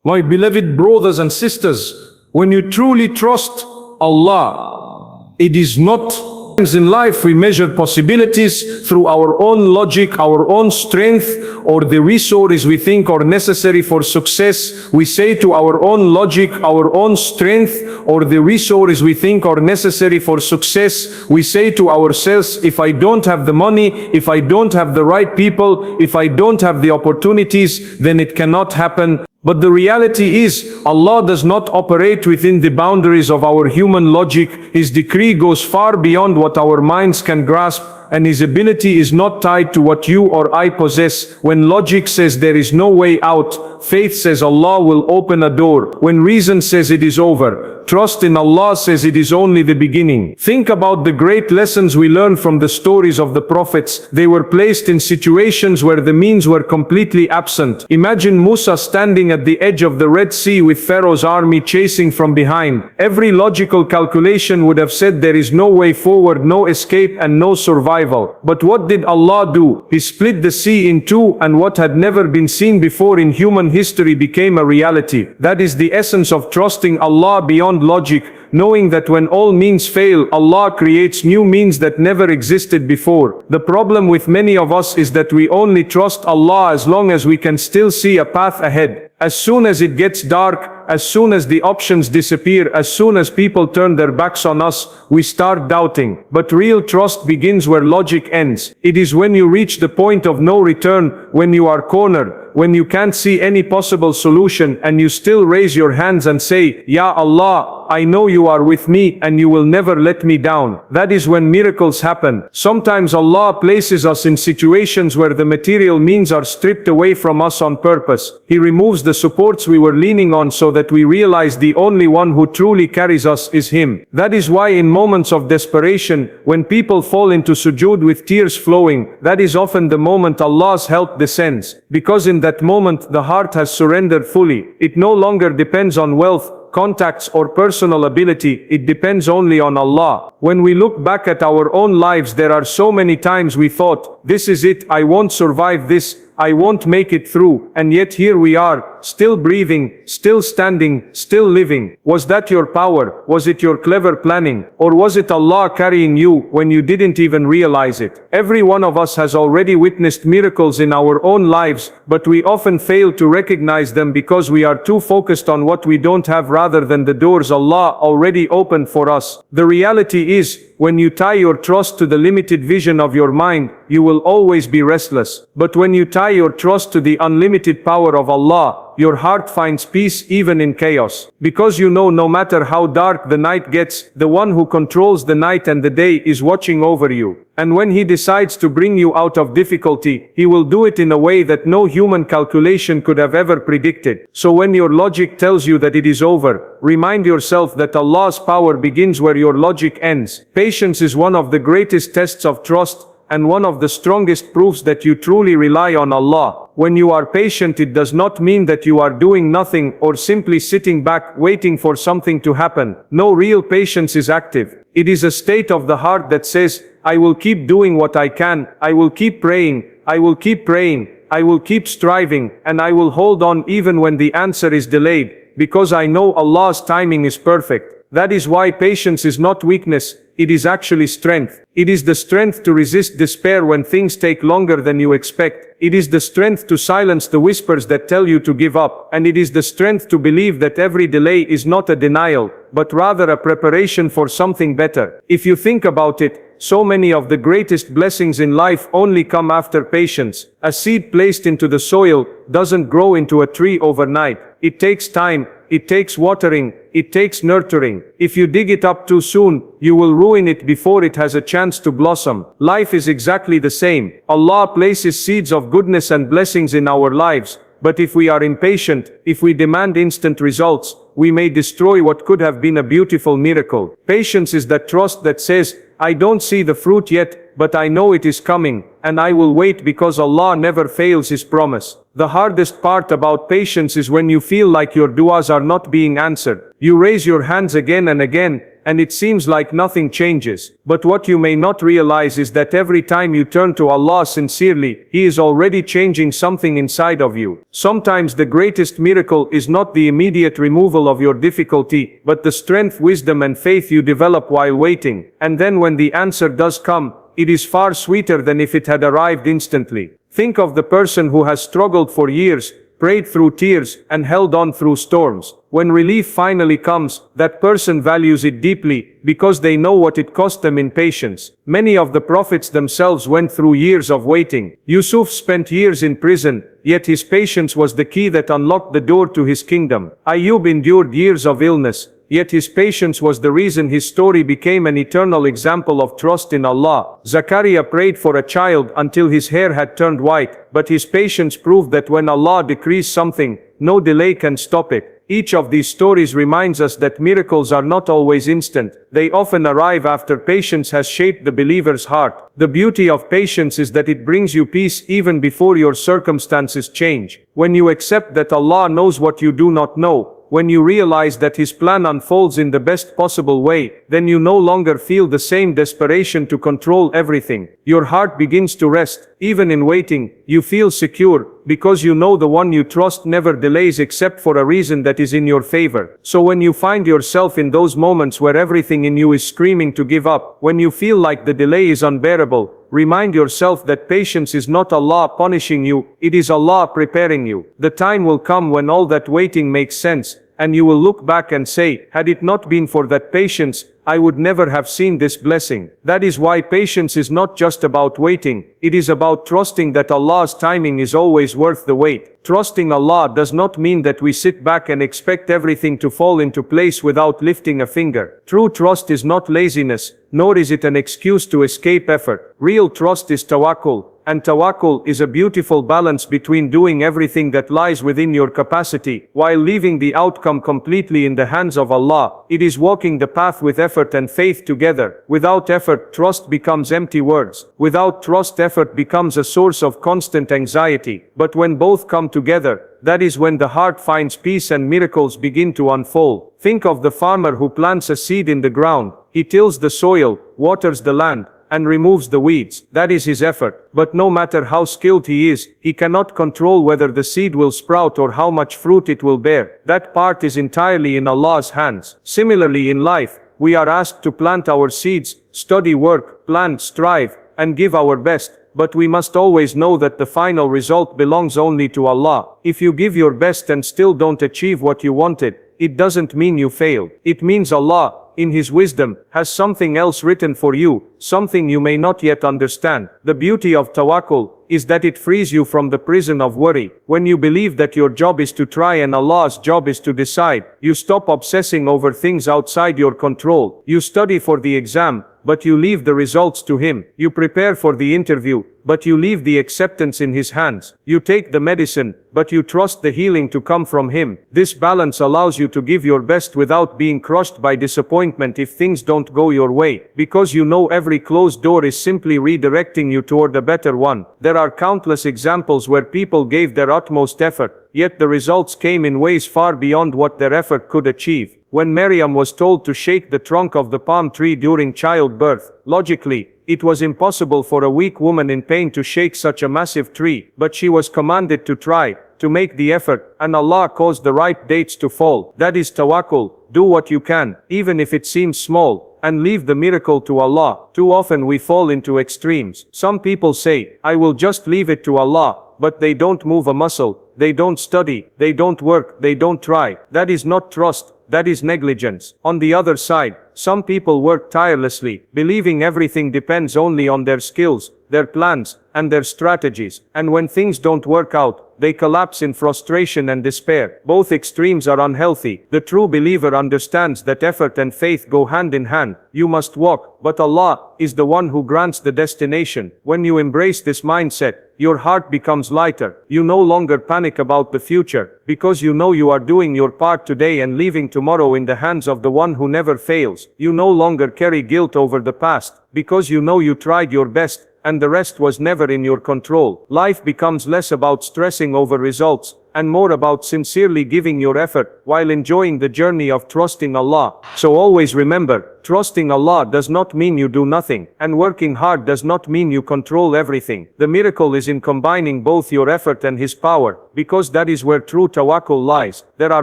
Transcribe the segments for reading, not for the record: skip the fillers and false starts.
My beloved brothers and sisters, when you truly trust Allah, it is not in life we measure possibilities through our own logic, our own strength, or the resources we think are necessary for success. We say to our own logic, our own strength, or the resources we think are necessary for success. We say to ourselves, if I don't have the money, if I don't have the right people, if I don't have the opportunities, then it cannot happen. But the reality is, Allah does not operate within the boundaries of our human logic. His decree goes far beyond what our minds can grasp, and His ability is not tied to what you or I possess. When logic says there is no way out, faith says Allah will open a door. When reason says it is over, trust in Allah says it is only the beginning. Think about the great lessons we learn from the stories of the prophets. They were placed in situations where the means were completely absent. Imagine Musa standing at the edge of the Red Sea with Pharaoh's army chasing from behind. Every logical calculation would have said there is no way forward, no escape, and no survival. But what did Allah do? He split the sea in two, and what had never been seen before in human history became a reality. That is the essence of trusting Allah beyond logic, knowing that when all means fail, Allah creates new means that never existed before. The problem with many of us is that we only trust Allah as long as we can still see a path ahead. As soon as it gets dark, as soon as the options disappear, as soon as people turn their backs on us, we start doubting. But real trust begins where logic ends. It is when you reach the point of no return, when you are cornered, when you can't see any possible solution, and you still raise your hands and say, Ya Allah, I know you are with me and you will never let me down. That is when miracles happen. Sometimes Allah places us in situations where the material means are stripped away from us on purpose. He removes the supports we were leaning on so that we realize the only one who truly carries us is Him. That is why in moments of desperation, when people fall into sujood with tears flowing, that is often the moment Allah's help descends. Because in that moment the heart has surrendered fully. It no longer depends on wealth, contacts, or personal ability. It depends only on Allah. When we look back at our own lives, there are so many times we thought, this is it, I won't survive this, I won't make it through, and yet here we are, still breathing, still standing, still living. Was that your power? Was it your clever planning? Or was it Allah carrying you when you didn't even realize it? Every one of us has already witnessed miracles in our own lives, but we often fail to recognize them because we are too focused on what we don't have rather than the doors Allah already opened for us. The reality is, when you tie your trust to the limited vision of your mind, you will always be restless. But when you tie your trust to the unlimited power of Allah, your heart finds peace even in chaos. Because you know no matter how dark the night gets, the one who controls the night and the day is watching over you. And when He decides to bring you out of difficulty, He will do it in a way that no human calculation could have ever predicted. So when your logic tells you that it is over, remind yourself that Allah's power begins where your logic ends. Patience is one of the greatest tests of trust, and one of the strongest proofs that you truly rely on Allah. When you are patient, it does not mean that you are doing nothing or simply sitting back waiting for something to happen. No, real patience is active. It is a state of the heart that says, I will keep doing what I can, I will keep praying, I will keep praying, I will keep striving, and I will hold on even when the answer is delayed, because I know Allah's timing is perfect. That is why patience is not weakness, it is actually strength. It is the strength to resist despair when things take longer than you expect. It is the strength to silence the whispers that tell you to give up. And it is the strength to believe that every delay is not a denial, but rather a preparation for something better. If you think about it, so many of the greatest blessings in life only come after patience. A seed placed into the soil doesn't grow into a tree overnight. It takes time, it takes watering, it takes nurturing. If you dig it up too soon, you will ruin it before it has a chance to blossom. Life is exactly the same. Allah places seeds of goodness and blessings in our lives, but if we are impatient, if we demand instant results, we may destroy what could have been a beautiful miracle. Patience is that trust that says, I don't see the fruit yet, but I know it is coming, and I will wait because Allah never fails His promise. The hardest part about patience is when you feel like your du'as are not being answered. You raise your hands again and again, and it seems like nothing changes. But what you may not realize is that every time you turn to Allah sincerely, He is already changing something inside of you. Sometimes the greatest miracle is not the immediate removal of your difficulty, but the strength, wisdom and faith you develop while waiting. And then when the answer does come, it is far sweeter than if it had arrived instantly. Think of the person who has struggled for years, prayed through tears, and held on through storms. When relief finally comes, that person values it deeply, because they know what it cost them in patience. Many of the prophets themselves went through years of waiting. Yusuf spent years in prison, yet his patience was the key that unlocked the door to his kingdom. Ayub endured years of illness, yet his patience was the reason his story became an eternal example of trust in Allah. Zakaria prayed for a child until his hair had turned white, but his patience proved that when Allah decrees something, no delay can stop it. Each of these stories reminds us that miracles are not always instant. They often arrive after patience has shaped the believer's heart. The beauty of patience is that it brings you peace even before your circumstances change. When you accept that Allah knows what you do not know, when you realize that His plan unfolds in the best possible way, then you no longer feel the same desperation to control everything. Your heart begins to rest. Even in waiting, you feel secure, because you know the one you trust never delays except for a reason that is in your favor. So when you find yourself in those moments where everything in you is screaming to give up, when you feel like the delay is unbearable, remind yourself that patience is not Allah punishing you, it is Allah preparing you. The time will come when all that waiting makes sense, and you will look back and say, had it not been for that patience, I would never have seen this blessing. That is why patience is not just about waiting, it is about trusting that Allah's timing is always worth the wait. Trusting Allah does not mean that we sit back and expect everything to fall into place without lifting a finger. True trust is not laziness, nor is it an excuse to escape effort. Real trust is tawakkul. And tawakkul is a beautiful balance between doing everything that lies within your capacity, while leaving the outcome completely in the hands of Allah. It is walking the path with effort and faith together. Without effort, trust becomes empty words. Without trust, effort becomes a source of constant anxiety. But when both come together, that is when the heart finds peace and miracles begin to unfold. Think of the farmer who plants a seed in the ground. He tills the soil, waters the land, and removes the weeds. That is his effort. But no matter how skilled he is, he cannot control whether the seed will sprout or how much fruit it will bear. That part is entirely in Allah's hands. Similarly in life, we are asked to plant our seeds, study, work, plan, strive, and give our best. But we must always know that the final result belongs only to Allah. If you give your best and still don't achieve what you wanted, it doesn't mean you failed. It means Allah, in His wisdom, has something else written for you, something you may not yet understand. The beauty of tawakkul is that it frees you from the prison of worry. When you believe that your job is to try and Allah's job is to decide, you stop obsessing over things outside your control. You study for the exam, but you leave the results to Him. You prepare for the interview, but you leave the acceptance in His hands. You take the medicine, but you trust the healing to come from Him. This balance allows you to give your best without being crushed by disappointment if things don't go your way, because you know every closed door is simply redirecting you toward a better one. There are countless examples where people gave their utmost effort, yet the results came in ways far beyond what their effort could achieve. When Maryam was told to shake the trunk of the palm tree during childbirth, logically, it was impossible for a weak woman in pain to shake such a massive tree, but she was commanded to try, to make the effort, and Allah caused the right dates to fall. That is tawakkul. Do what you can, even if it seems small, and leave the miracle to Allah. Too often we fall into extremes. Some people say, I will just leave it to Allah, but they don't move a muscle, they don't study, they don't work, they don't try. That is not trust, that is negligence. On the other side, some people work tirelessly, believing everything depends only on their skills, their plans, and their strategies. And when things don't work out, they collapse in frustration and despair. Both extremes are unhealthy. The true believer understands that effort and faith go hand in hand. You must walk, but Allah is the one who grants the destination. When you embrace this mindset, your heart becomes lighter. You no longer panic about the future, because you know you are doing your part today and leaving tomorrow in the hands of the one who never fails. You no longer carry guilt over the past, because you know you tried your best, and the rest was never in your control. Life becomes less about stressing over results, and more about sincerely giving your effort while enjoying the journey of trusting Allah. So always remember, trusting Allah does not mean you do nothing, and working hard does not mean you control everything. The miracle is in combining both your effort and His power, because that is where true tawakkul lies. There are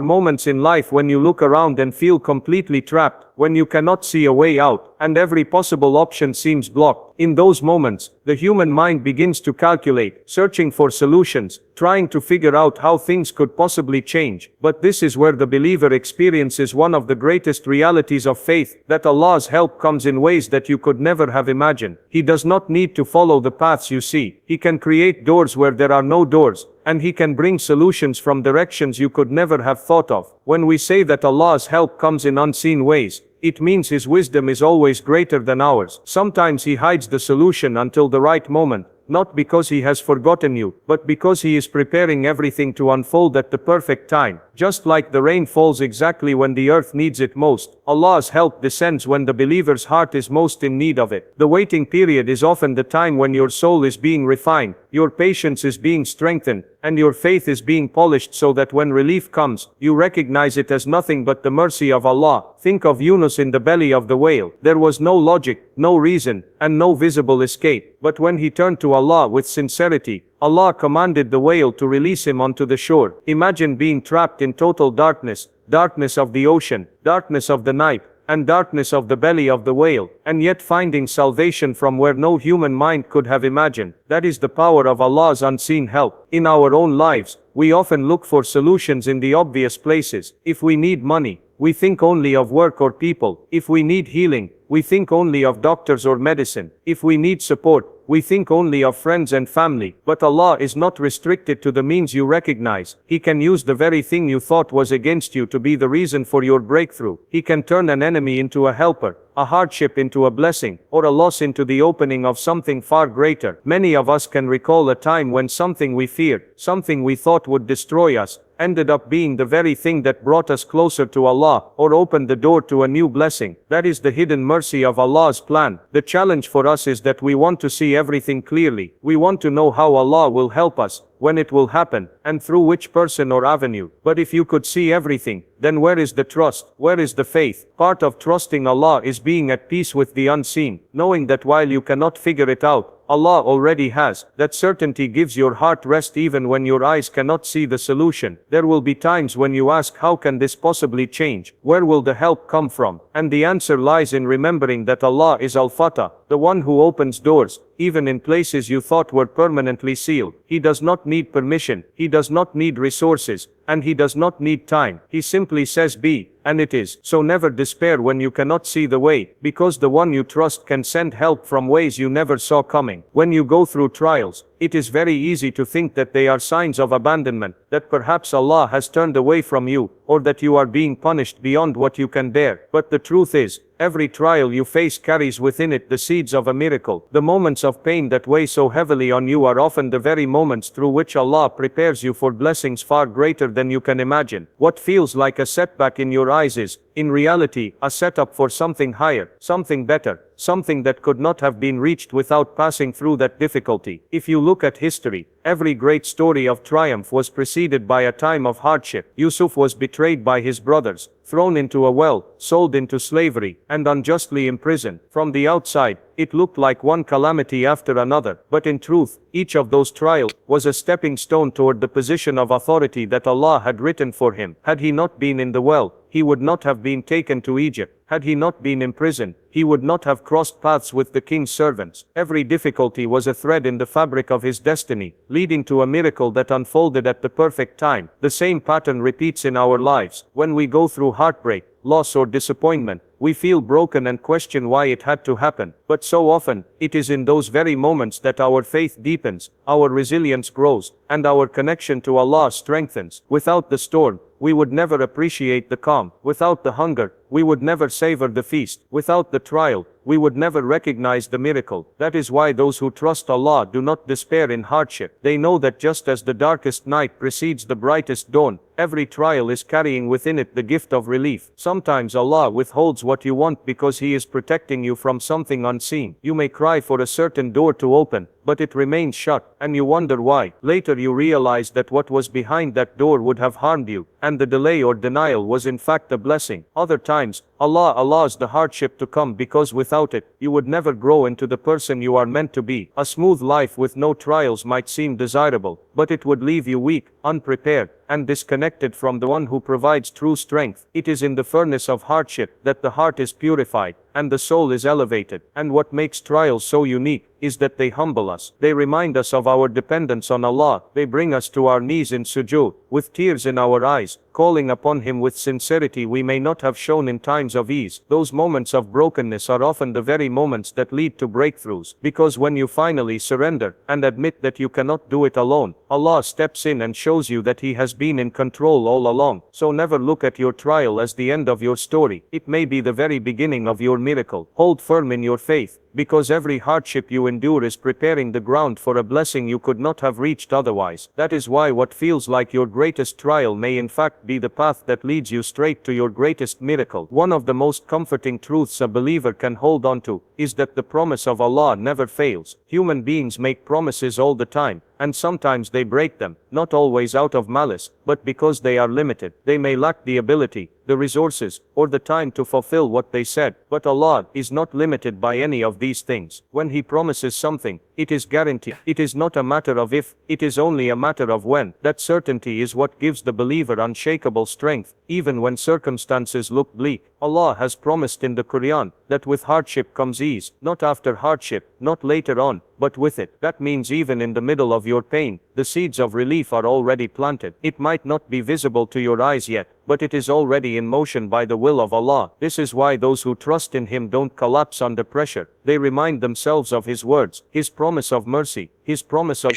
moments in life when you look around and feel completely trapped, when you cannot see a way out, and every possible option seems blocked. In those moments, the human mind begins to calculate, searching for solutions, trying to figure out how things could possibly change. But this is where the believer experiences one of the greatest realities of faith, that Allah's help comes in ways that you could never have imagined. He does not need to follow the paths you see. He can create doors where there are no doors, and He can bring solutions from directions you could never have thought of. When we say that Allah's help comes in unseen ways, it means His wisdom is always greater than ours. Sometimes He hides the solution until the right moment, not because He has forgotten you, but because He is preparing everything to unfold at the perfect time. Just like the rain falls exactly when the earth needs it most, Allah's help descends when the believer's heart is most in need of it. The waiting period is often the time when your soul is being refined, your patience is being strengthened, and your faith is being polished so that when relief comes, you recognize it as nothing but the mercy of Allah. Think of Yunus in the belly of the whale. There was no logic, no reason, and no visible escape. But when he turned to Allah with sincerity, Allah commanded the whale to release him onto the shore. Imagine being trapped in total darkness, darkness of the ocean, darkness of the night, and darkness of the belly of the whale, and yet finding salvation from where no human mind could have imagined. That is the power of Allah's unseen help. In our own lives, we often look for solutions in the obvious places. If we need money, we think only of work or people. If we need healing, we think only of doctors or medicine. If we need support, we think only of friends and family. But Allah is not restricted to the means you recognize. He can use the very thing you thought was against you to be the reason for your breakthrough. He can turn an enemy into a helper, a hardship into a blessing, or a loss into the opening of something far greater. Many of us can recall a time when something we feared, something we thought would destroy us, ended up being the very thing that brought us closer to Allah, or opened the door to a new blessing. That is the hidden mercy of Allah's plan. The challenge for us is that we want to see everything clearly. We want to know how Allah will help us, when it will happen, and through which person or avenue. But if you could see everything, then where is the trust? Where is the faith? Part of trusting Allah is being at peace with the unseen, knowing that while you cannot figure it out, Allah already has. That certainty gives your heart rest even when your eyes cannot see the solution. There will be times when you ask, how can this possibly change? Where will the help come from? And the answer lies in remembering that Allah is Al-Fatah, the one who opens doors, even in places you thought were permanently sealed. He does not need permission, He does not need resources, and He does not need time. He simply says be, and it is. So never despair when you cannot see the way, because the one you trust can send help from ways you never saw coming. When you go through trials, it is very easy to think that they are signs of abandonment, that perhaps Allah has turned away from you, or that you are being punished beyond what you can bear. But the truth is, every trial you face carries within it the seeds of a miracle. The moments of pain that weigh so heavily on you are often the very moments through which Allah prepares you for blessings far greater than you can imagine. What feels like a setback in your eyes is, in reality, a setup for something higher, something better, something that could not have been reached without passing through that difficulty. If you look at history, every great story of triumph was preceded by a time of hardship. Yusuf was betrayed by his brothers, thrown into a well, sold into slavery, and unjustly imprisoned. From the outside, it looked like one calamity after another, but in truth, each of those trials was a stepping stone toward the position of authority that Allah had written for him. Had he not been in the well, he would not have been taken to Egypt. Had he not been imprisoned, he would not have crossed paths with the king's servants. Every difficulty was a thread in the fabric of his destiny, leading to a miracle that unfolded at the perfect time. The same pattern repeats in our lives. When we go through heartbreak, loss or disappointment, we feel broken and question why it had to happen. But so often, it is in those very moments that our faith deepens, our resilience grows, and our connection to Allah strengthens. Without the storm, we would never appreciate the calm. Without the hunger, we would never savor the feast. Without the trial, we would never recognize the miracle. That is why those who trust Allah do not despair in hardship. They know that just as the darkest night precedes the brightest dawn, Every trial is carrying within it the gift of relief. Sometimes Allah withholds what you want because He is protecting you from something unseen. You may cry for a certain door to open, but it remains shut, and you wonder why. Later you realize that what was behind that door would have harmed you, and the delay or denial was in fact a blessing. Other times, Allah allows the hardship to come because without it, you would never grow into the person you are meant to be. A smooth life with no trials might seem desirable, but it would leave you weak, unprepared, and disconnected from the one who provides true strength. It is in the furnace of hardship that the heart is purified, and the soul is elevated. And what makes trials so unique is that they humble us. They remind us of our dependence on Allah. They bring us to our knees in sujood, with tears in our eyes, calling upon Him with sincerity we may not have shown in times of ease. Those moments of brokenness are often the very moments that lead to breakthroughs, because when you finally surrender and admit that you cannot do it alone, Allah steps in and shows you that He has been in control all along. So never look at your trial as the end of your story. It may be the very beginning of your miracle. Hold firm in your faith, because every hardship you endure is preparing the ground for a blessing you could not have reached otherwise. That is why what feels like your greatest trial may in fact be the path that leads you straight to your greatest miracle. One of the most comforting truths a believer can hold on to is that the promise of Allah never fails. Human beings make promises all the time, and sometimes they break them, not always out of malice, but because they are limited. They may lack the ability, the resources, or the time to fulfill what they said, but Allah is not limited by any of these things. When He promises something, it is guaranteed. It is not a matter of if, it is only a matter of when. That certainty is what gives the believer unshakable strength, even when circumstances look bleak. Allah has promised in the Quran that with hardship comes ease, not after hardship, not later on, but with it. That means even in the middle of your pain, the seeds of relief are already planted. It might not be visible to your eyes yet, but it is already in motion by the will of Allah. This is why those who trust in Him don't collapse under pressure. They remind themselves of His words, His promise of mercy, His promise of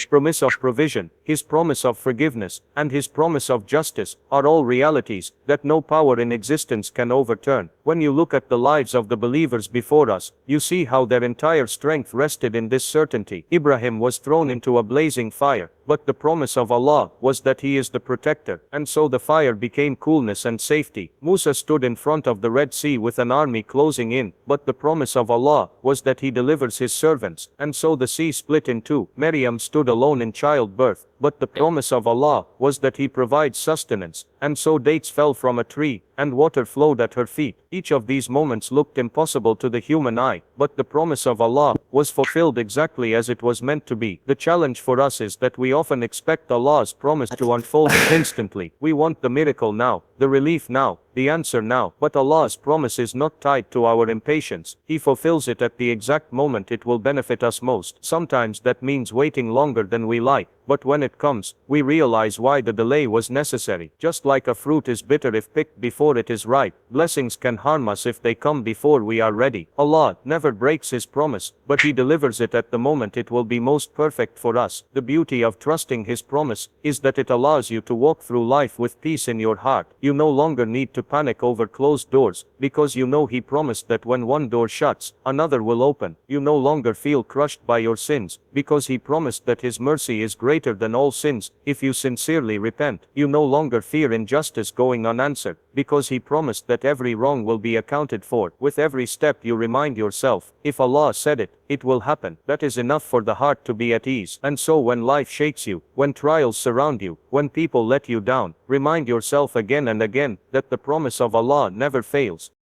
provision, His promise of forgiveness, and His promise of justice are all realities that no power in existence can overturn. When you look at the lives of the believers before us, you see how their entire strength rested in this certainty. Ibrahim was thrown into a blazing fire, but the promise of Allah was that He is the protector, and so the fire became coolness and safety. Musa stood in front of the Red Sea with an army closing in, but the promise of Allah was that He delivers His servants, and so the sea split in two. Maryam stood alone in childbirth, but the promise of Allah was that He provides sustenance, and so dates fell from a tree, and water flowed at her feet. Each of these moments looked impossible to the human eye, but the promise of Allah was fulfilled exactly as it was meant to be. The challenge for us is that we often expect Allah's promise to unfold instantly. We want the miracle now, the relief now, the answer now, but Allah's promise is not tied to our impatience. He fulfills it at the exact moment it will benefit us most. Sometimes that means waiting longer than we like, but when it comes, we realize why the delay was necessary. Just like a fruit is bitter if picked before it is ripe, blessings can harm us if they come before we are ready. Allah never breaks His promise, but He delivers it at the moment it will be most perfect for us. The beauty of trusting His promise is that it allows you to walk through life with peace in your heart. You no longer need to panic over closed doors, because you know He promised that when one door shuts, another will open. You no longer feel crushed by your sins, because He promised that His mercy is greater than all sins, if you sincerely repent. You no longer fear injustice going unanswered, because He promised that every wrong will be accounted for. With every step you remind yourself, if Allah said it, it will happen. That is enough for the heart to be at ease. And so when life shakes you, when trials surround you, when people let you down, remind yourself again and again that the promise of Allah never fails.